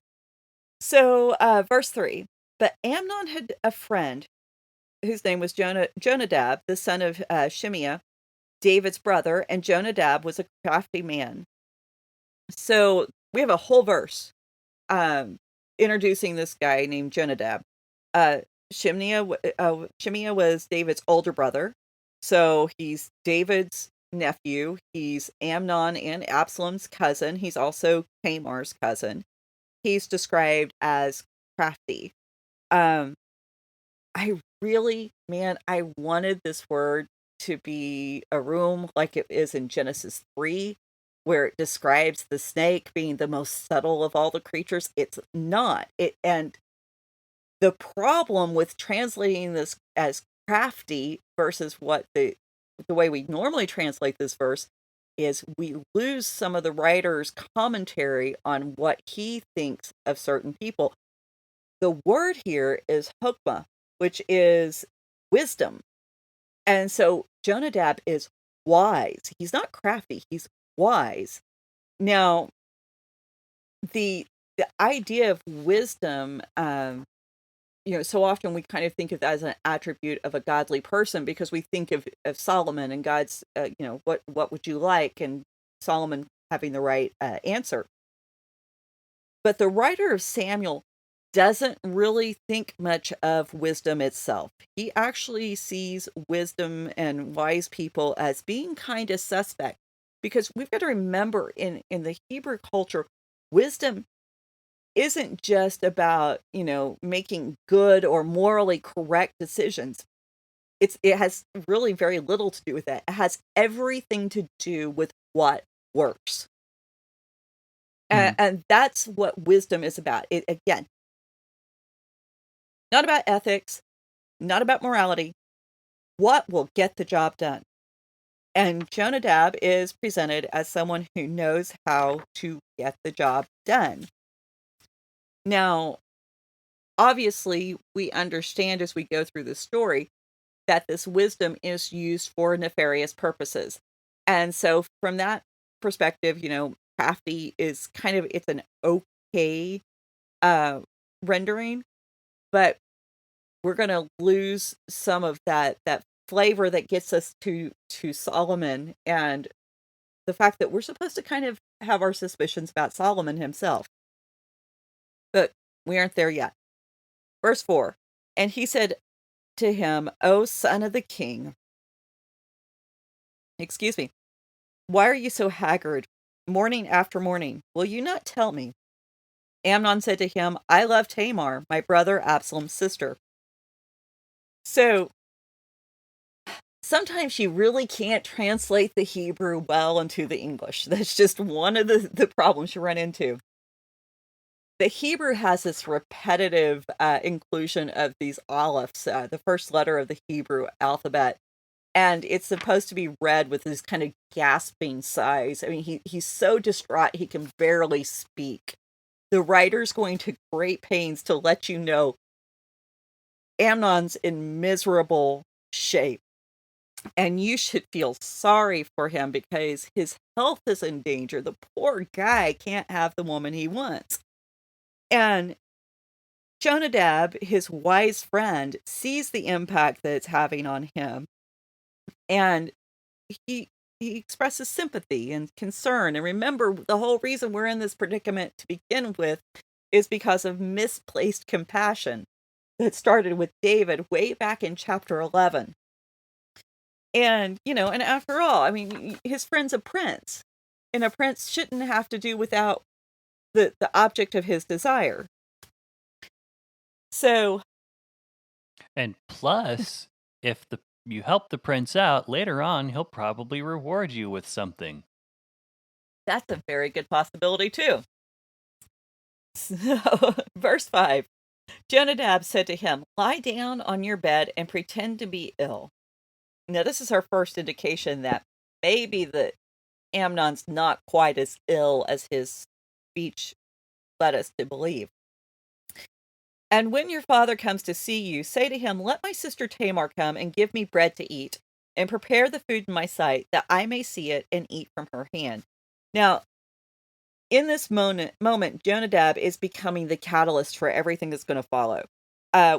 So, verse 3. But Amnon had a friend whose name was Jonadab, the son of Shimeah, David's brother, and Jonadab was a crafty man. So we have a whole verse um, introducing this guy named Jonadab. Uh, Shimeah was David's older brother. So he's David's nephew. He's Amnon and Absalom's cousin. He's also Tamar's cousin. He's described as crafty. Um, I wanted this word to be a room like it is in Genesis 3, where it describes the snake being the most subtle of all the creatures. It's not. And the problem with translating this as crafty versus what the way we normally translate this verse is we lose some of the writer's commentary on what he thinks of certain people. The word here is hokmah, which is wisdom. And so Jonadab is wise. He's not crafty, he's wise. Now, the idea of wisdom, so often we kind of think of that as an attribute of a godly person because we think of Solomon and God's, what would you like? And Solomon having the right answer. But the writer of Samuel doesn't really think much of wisdom itself. He actually sees wisdom and wise people as being kind of suspect because we've got to remember in the Hebrew culture, wisdom isn't just about, making good or morally correct decisions. It has really very little to do with that. It has everything to do with what works. Mhm. And that's what wisdom is about. It again, not about ethics, not about morality. What will get the job done? And Jonadab is presented as someone who knows how to get the job done. Now, obviously, we understand as we go through the story that this wisdom is used for nefarious purposes. And so from that perspective, crafty is it's an okay uh rendering, but we're going to lose some of that flavor that gets us to Solomon and the fact that we're supposed to kind of have our suspicions about Solomon himself. But we aren't there yet. Verse 4, and he said to him, O son of the king, excuse me, why are you so haggard, morning after morning? Will you not tell me? Amnon said to him, I love Tamar, my brother Absalom's sister. So sometimes you really can't translate the Hebrew well into the English. That's just one of the problems you run into. The Hebrew has this repetitive inclusion of these alepphs, the first letter of the Hebrew alphabet, and it's supposed to be read with this kind of gasping sighs. I mean, he's so distraught he can barely speak. The writer's going to great pains to let you know Amnon's in miserable shape. And you should feel sorry for him because his health is in danger. The poor guy can't have the woman he wants. And Jonadab, his wise friend, sees the impact that it's having on him. And he expresses sympathy and concern. And remember, the whole reason we're in this predicament to begin with is because of misplaced compassion that started with David way back in chapter 11. And, and after all, I mean, his friend's a prince, and a prince shouldn't have to do without the object of his desire. So. And plus, if you help the prince out, later on, he'll probably reward you with something. That's a very good possibility, too. So, verse 5, Jonadab said to him, lie down on your bed and pretend to be ill. Now, this is our first indication that maybe the Amnon's not quite as ill as his speech led us to believe. And when your father comes to see you, say to him, let my sister Tamar come and give me bread to eat, and prepare the food in my sight, that I may see it and eat from her hand. Now, in this moment, Jonadab is becoming the catalyst for everything that's going to follow.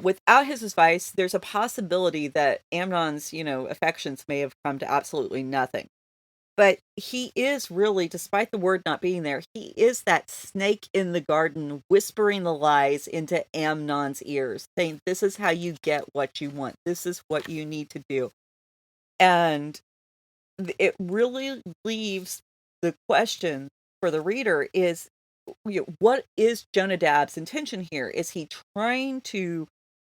Without his advice, there's a possibility that Amnon's, affections may have come to absolutely nothing. But he is really, despite the word not being there, he is that snake in the garden whispering the lies into Amnon's ears, saying, this is how you get what you want. This is what you need to do. And it really leaves the question for the reader is, what is Jonadab's intention here? Is he trying to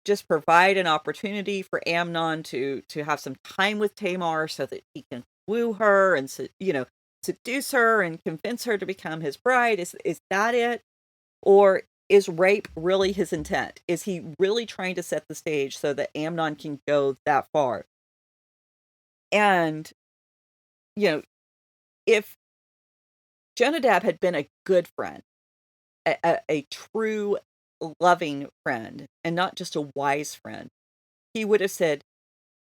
just provide an opportunity for Amnon to have some time with Tamar so that he can woo her and, seduce her and convince her to become his bride? Is that it? Or is rape really his intent? Is he really trying to set the stage so that Amnon can go that far? And, if Jonadab had been a good friend, a true loving friend, and not just a wise friend, he would have said,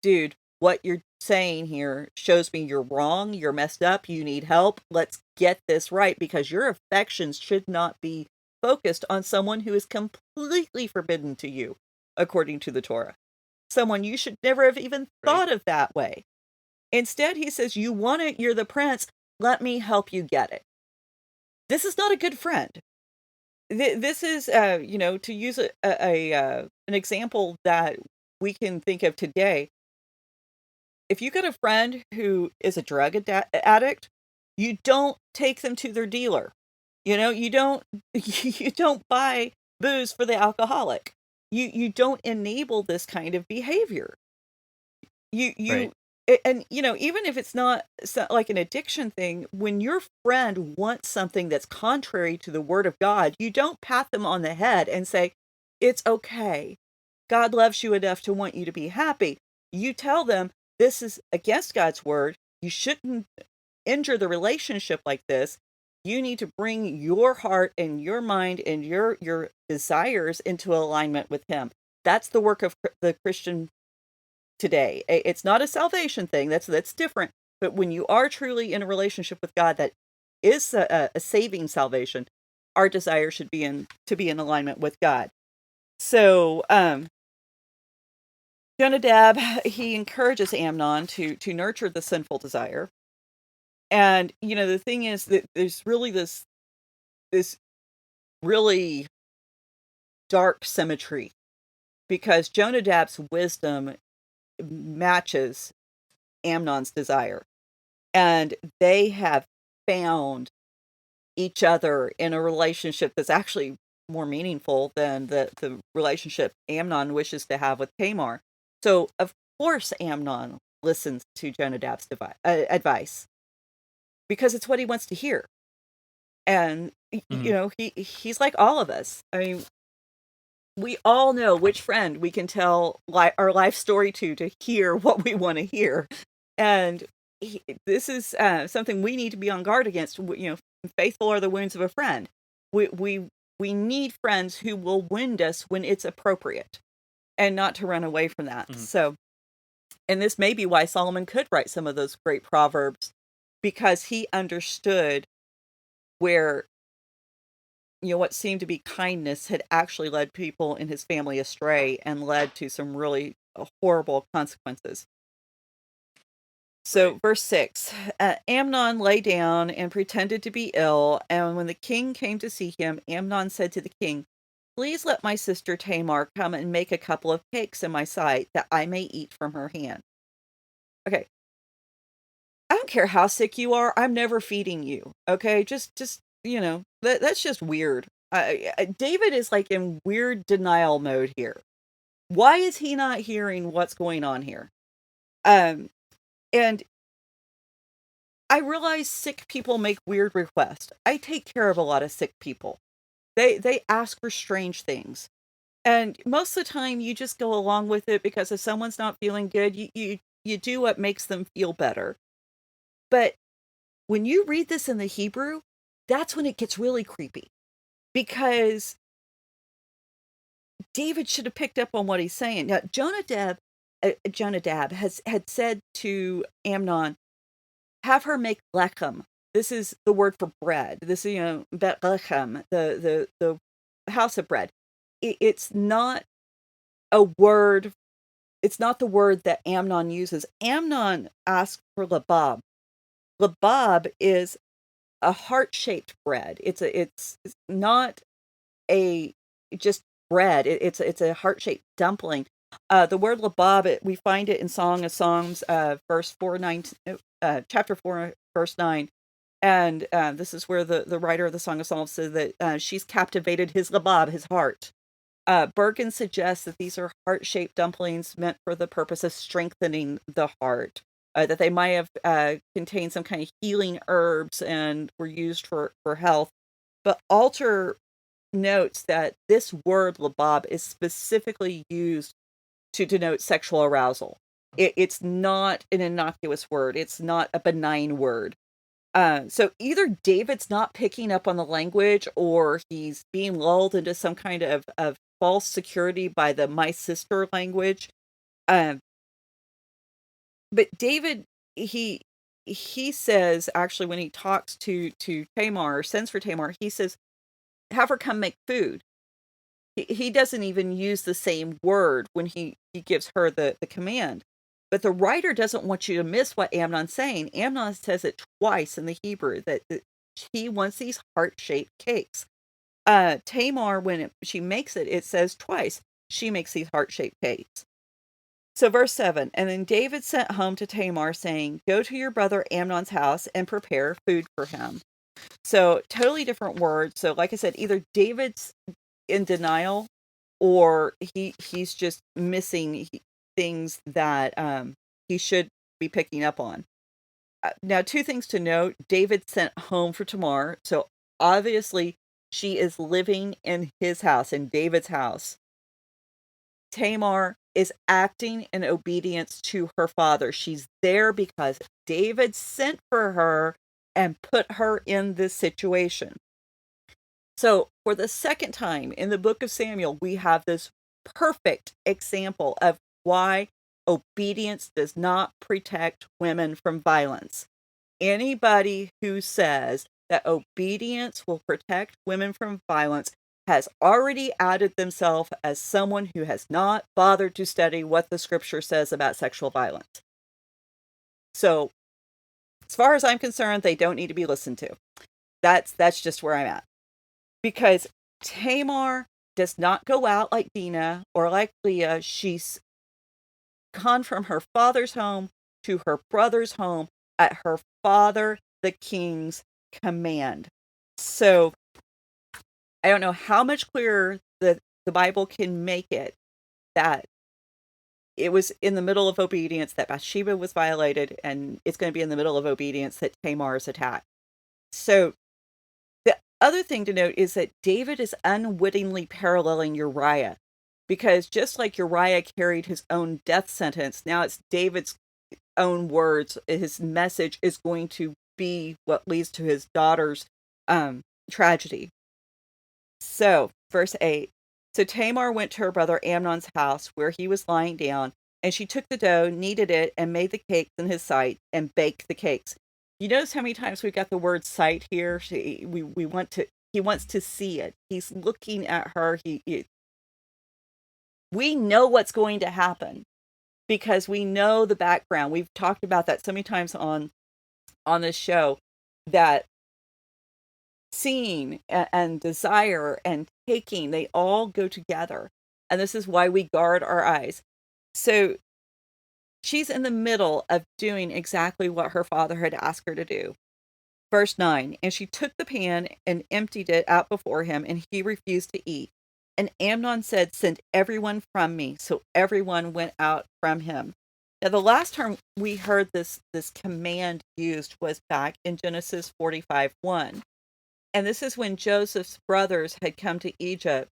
dude, what you're saying here shows me you're wrong, you're messed up, you need help, let's get this right, because your affections should not be focused on someone who is completely forbidden to you, according to the Torah. Someone you should never have even thought of that way. Instead, he says, you want it, you're the prince, let me help you get it. This is not a good friend. This is, to use an example that we can think of today. If you got a friend who is a drug addict, you don't take them to their dealer. You don't buy booze for the alcoholic. You don't enable this kind of behavior. Right. And even if it's not like an addiction thing, when your friend wants something that's contrary to the word of God, you don't pat them on the head and say, it's okay. God loves you enough to want you to be happy. You tell them this is against God's word. You shouldn't injure the relationship like this. You need to bring your heart and your mind and your desires into alignment with him. That's the work of the Christian today. It's not a salvation thing. That's different. But when you are truly in a relationship with God that is a saving salvation, our desire should be to be in alignment with God. So, Jonadab, he encourages Amnon to nurture the sinful desire. And, the thing is that there's really this really dark symmetry, because Jonadab's wisdom matches Amnon's desire. And they have found each other in a relationship that's actually more meaningful than the relationship Amnon wishes to have with Tamar. So, of course, Amnon listens to Jonadab's advice, because it's what he wants to hear. And, he's like all of us. I mean, we all know which friend we can tell our life story to hear what we want to hear. And this is something we need to be on guard against. Faithful are the wounds of a friend. We need friends who will wound us when it's appropriate, and not to run away from that. So, and this may be why Solomon could write some of those great proverbs, because he understood where what seemed to be kindness had actually led people in his family astray and led to some really horrible consequences. So, verse 6, Amnon lay down and pretended to be ill, and when the king came to see him, Amnon said to the king, "Please let my sister Tamar come and make a couple of cakes in my sight, that I may eat from her hand." Okay. I don't care how sick you are, I'm never feeding you. Okay? Just that's just weird. David is like in weird denial mode here. Why is he not hearing what's going on here? And I realize sick people make weird requests. I take care of a lot of sick people. They ask for strange things. And most of the time you just go along with it, because if someone's not feeling good, you do what makes them feel better. But when you read this in the Hebrew, that's when it gets really creepy, because David should have picked up on what he's saying. Now, Jonadab had said to Amnon, "Have her make lechem." This is the word for bread. This is, bet lechem, the house of bread. It's not a word. It's not the word that Amnon uses. Amnon asked for labab. Labab is a heart-shaped bread. It's not a just bread. It's a heart-shaped dumpling. The word labab, we find it in Song of Songs, verse 4:9, chapter 4, verse 9, and this is where the writer of the Song of Songs says that she's captivated his labab, his heart. Bergen suggests that these are heart-shaped dumplings meant for the purpose of strengthening the heart. That they might have contained some kind of healing herbs and were used for health. But Alter notes that this word labab is specifically used to denote sexual arousal. It's not an innocuous word. It's not a benign word. So either David's not picking up on the language, or he's being lulled into some kind of false security by the "my sister" language. But David, he says, actually, when he talks to Tamar, or sends for Tamar, he says, "Have her come make food." He doesn't even use the same word when he gives her the command. But the writer doesn't want you to miss what Amnon's saying. Amnon says it twice in the Hebrew, that he wants these heart-shaped cakes. Tamar, when she makes it, it says twice, she makes these heart-shaped cakes. So verse 7, and then David sent home to Tamar, saying, "Go to your brother Amnon's house and prepare food for him." So totally different words. So like I said, either David's in denial, or he's just missing things that he should be picking up on. Now, two things to note. David sent home for Tamar. So obviously she is living in his house, in David's house. Tamar is acting in obedience to her father. She's there because David sent for her and put her in this situation. So for the second time in the book of Samuel, we have this perfect example of why obedience does not protect women from violence. Anybody who says that obedience will protect women from violence has already outed themselves as someone who has not bothered to study what the scripture says about sexual violence. So As far as I'm concerned, they don't need to be listened to. That's just where I'm at. Because Tamar does not go out like Dinah or like Leah. She's gone from her father's home to her brother's home at her father, the king's command. So I don't know how much clearer the Bible can make it that it was in the middle of obedience that Bathsheba was violated, and it's going to be in the middle of obedience that Tamar is attacked. So the other thing to note is that David is unwittingly paralleling Uriah, because just like Uriah carried his own death sentence, now it's David's own words. His message is going to be what leads to his daughter's tragedy. So, verse 8. So Tamar went to her brother Amnon's house where he was lying down, and she took the dough, kneaded it, and made the cakes in his sight, and baked the cakes. You notice how many times we've got the word sight here? He wants to see it. He's looking at her. We know what's going to happen because we know the background. We've talked about that so many times on this show, that seeing and desire and taking, they all go together. And this is why we guard our eyes. So she's in the middle of doing exactly what her father had asked her to do. Verse 9, and she took the pan and emptied it out before him, and he refused to eat. And Amnon said, send everyone from me. So everyone went out from him. Now, the last time we heard this command used was back in Genesis 45:1. And this is when Joseph's brothers had come to Egypt,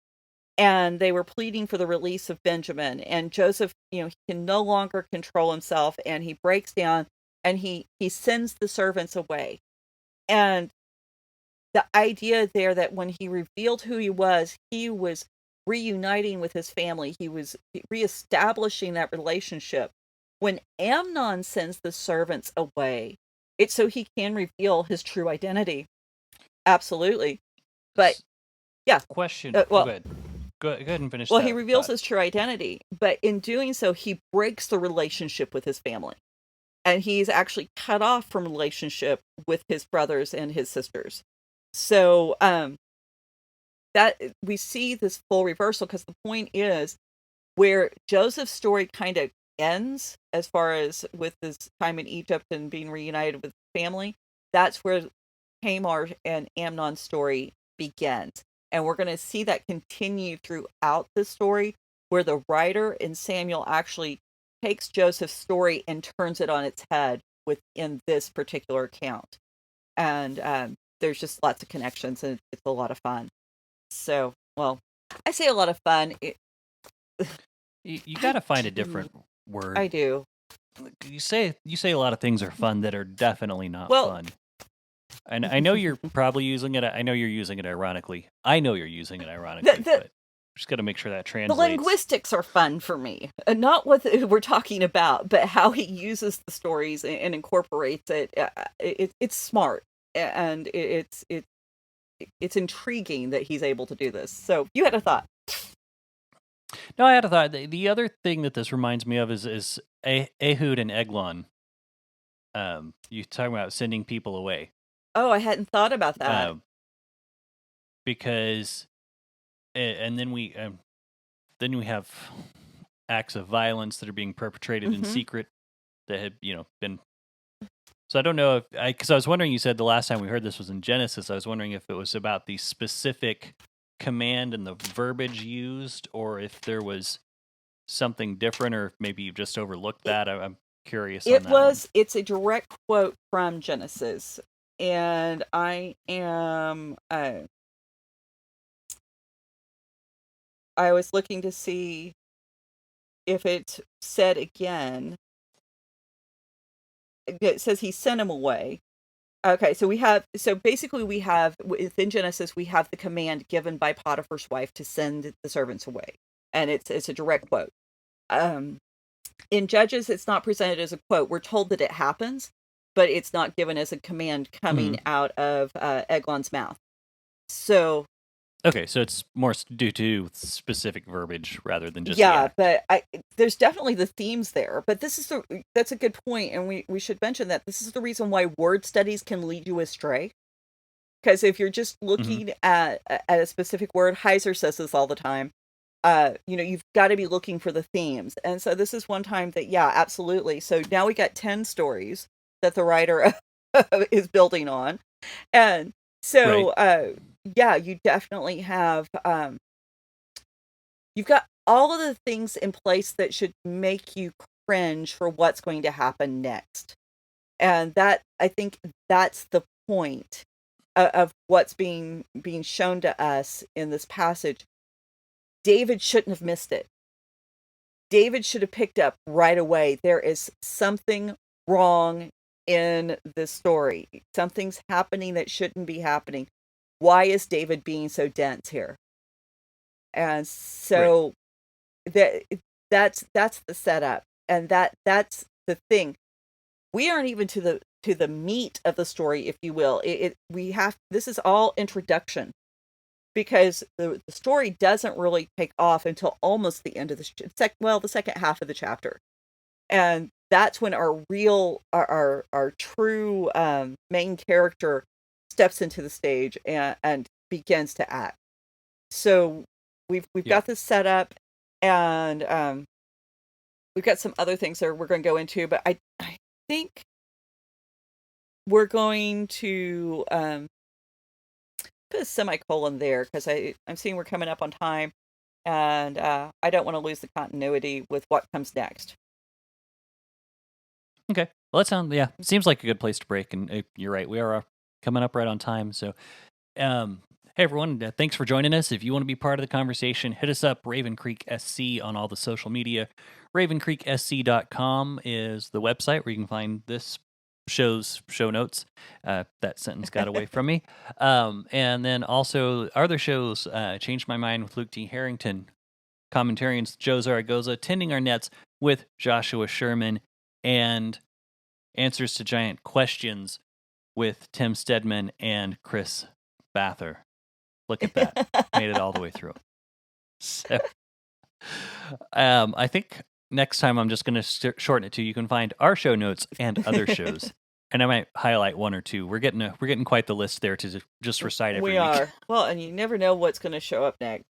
and they were pleading for the release of Benjamin. And Joseph, he can no longer control himself, and he breaks down, and he sends the servants away. And the idea there that when he revealed who he was reuniting with his family. He was reestablishing that relationship. When Amnon sends the servants away, it's so he can reveal his true identity. Absolutely. But yeah. Question. Well, go ahead and finish. Well, he reveals his true identity, but in doing so, he breaks the relationship with his family. And he's actually cut off from relationship with his brothers and his sisters. So that we see this full reversal, because the point is where Joseph's story kind of ends as far as with his time in Egypt and being reunited with family. That's where Tamar and Amnon's story begins. And we're going to see that continue throughout the story, where the writer in Samuel actually takes Joseph's story and turns it on its head within this particular account. And there's just lots of connections, and it's a lot of fun. So, well, I say a lot of fun. You got to find a different word. I do. You say a lot of things are fun that are definitely not fun. And I know you're probably using it. I know you're using it ironically. I know you're using it ironically. But just got to make sure that translates. The linguistics are fun for me. Not what we're talking about, but how he uses the stories and incorporates it. It's smart, and it's intriguing that he's able to do this. So you had a thought. No, I had a thought. The other thing that this reminds me of is Ehud and Eglon. You talking about sending people away. Oh, I hadn't thought about that. Because, and then we have acts of violence that are being perpetrated in secret that have been. So I don't know because I was wondering. You said the last time we heard this was in Genesis. I was wondering if it was about the specific command and the verbiage used, or if there was something different, or if maybe you just overlooked that. I'm curious. It's a direct quote from Genesis. And I am, I was looking to see if it's said again. It says he sent him away. Okay, so basically we have, within Genesis, we have the command given by Potiphar's wife to send the servants away. And it's a direct quote. In Judges, it's not presented as a quote. We're told that it happens, but it's not given as a command coming out of Eglon's mouth. So Okay, so it's more due to specific verbiage rather than just Yeah, but there's definitely the themes there. But that's a good point, and we should mention that this is the reason why word studies can lead you astray. Because if you're just looking at a specific word, Heiser says this all the time. You've got to be looking for the themes, and so this is one time that, yeah, absolutely. So now we got 10 stories that the writer is building on, and so yeah, you definitely have you've got all of the things in place that should make you cringe for what's going to happen next. And that, I think, that's the point of what's being shown to us in this passage. David shouldn't have missed it. David should have picked up right away. There is something wrong in this story. Something's happening that shouldn't be happening. Why is David being so dense here? And so that's the setup, and that's the thing. We aren't even to the meat of the story, if you will. This is all introduction, because the story doesn't really take off until almost the end of the second half of the chapter, and that's when our true main character steps into the stage and begins to act. So we've got this set up, and we've got some other things that we're going to go into, but I think we're going to put a semicolon there, because I'm seeing we're coming up on time, and I don't want to lose the continuity with what comes next. Okay. Well, seems like a good place to break, and you're right. We are coming up right on time. So, hey everyone, thanks for joining us. If you want to be part of the conversation, hit us up, Raven Creek SC, on all the social media. RavenCreekSC.com is the website where you can find this show's show notes. That sentence got away from me. And then also our other shows, Changed My Mind with Luke T. Harrington, Commentarians Joe Zaragoza, Tending Our Nets with Joshua Sherman, and Answers to Giant Questions with Tim Stedman and Chris Bather. Look at that. Made it all the way through. So, I think next time I'm just going to shorten it to, you can find our show notes and other shows. And I might highlight one or two. We're getting quite the list there to just recite every week. We are. Well, and you never know what's going to show up next.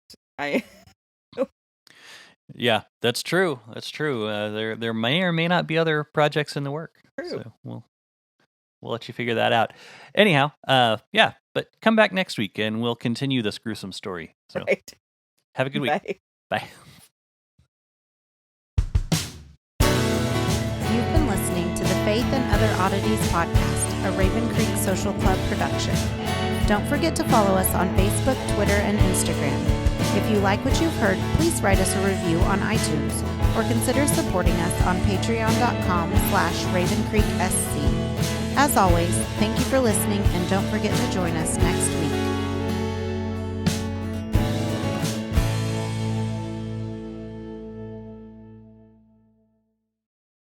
Yeah, that's true. That's true. There may or may not be other projects in the work. True. So we'll let you figure that out. Anyhow, yeah, but come back next week and we'll continue this gruesome story. So have a good week. Bye. Bye. You've been listening to the Faith and Other Oddities podcast, a Raven Creek Social Club production. Don't forget to follow us on Facebook, Twitter, and Instagram. If you like what you've heard, please write us a review on iTunes or consider supporting us on patreon.com/RavenCreekSC. As always, thank you for listening, and don't forget to join us next week.